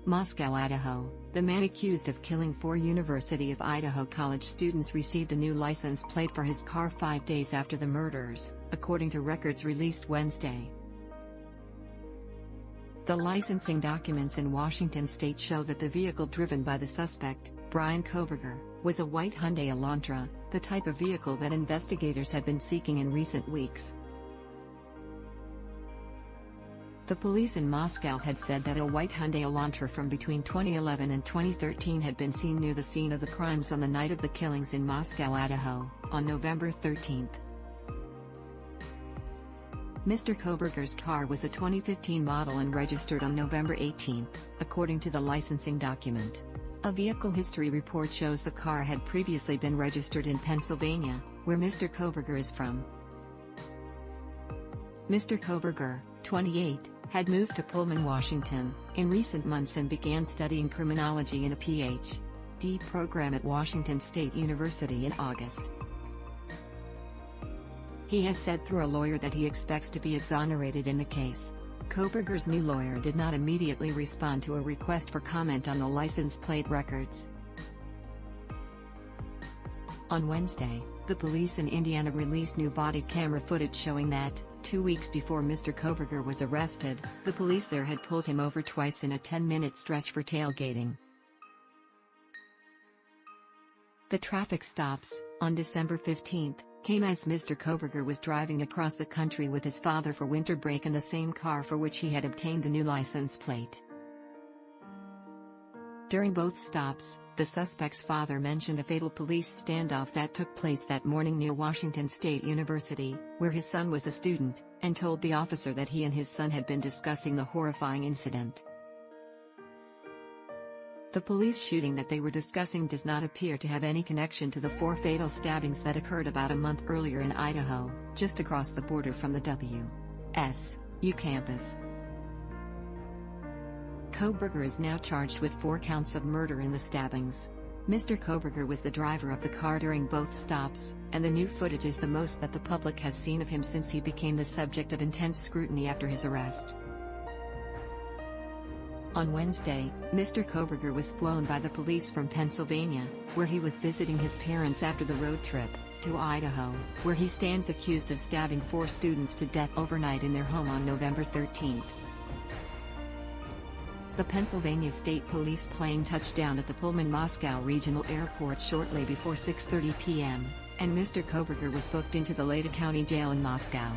Moscow, Idaho. The man accused of killing 4 University of Idaho college students received a new license plate for his car 5 days after the murders, according to records released Wednesday. The licensing documents in Washington state show that the vehicle driven by the suspect, Brian Kohberger, was a white Hyundai Elantra, the type of vehicle that investigators had been seeking in recent weeks. The police in Moscow had said that a white Hyundai Elantra from between 2011 and 2013 had been seen near the scene of the crimes on the night of the killings in Moscow, Idaho, on November 13. Mr. Kohberger's car was a 2015 model and registered on November 18, according to the licensing document. A vehicle history report shows the car had previously been registered in Pennsylvania, where Mr. Kohberger is from. Mr. Kohberger, 28, had moved to Pullman, Washington, in recent months and began studying criminology in a Ph.D. program at Washington State University in August. He has said through a lawyer that he expects to be exonerated in the case. Kohberger's new lawyer did not immediately respond to a request for comment on the license plate records. On Wednesday, the police in Indiana released new body camera footage showing that, 2 weeks before Mr. Kohberger was arrested, the police there had pulled him over twice in a 10-minute stretch for tailgating. The traffic stops, on December 15, came as Mr. Kohberger was driving across the country with his father for winter break in the same car for which he had obtained the new license plate. During both stops, the suspect's father mentioned a fatal police standoff that took place that morning near Washington State University, where his son was a student, and told the officer that he and his son had been discussing the horrifying incident. The police shooting that they were discussing does not appear to have any connection to the 4 fatal stabbings that occurred about a month earlier in Idaho, just across the border from the WSU campus. Kohberger is now charged with 4 counts of murder in the stabbings. Mr. Kohberger was the driver of the car during both stops, and the new footage is the most that the public has seen of him since he became the subject of intense scrutiny after his arrest. On Wednesday, Mr. Kohberger was flown by the police from Pennsylvania, where he was visiting his parents after the road trip, to Idaho, where he stands accused of stabbing 4 students to death overnight in their home on November 13. The Pennsylvania State Police plane touched down at the Pullman-Moscow Regional Airport shortly before 6:30 p.m., and Mr. Kohberger was booked into the Lada County Jail in Moscow.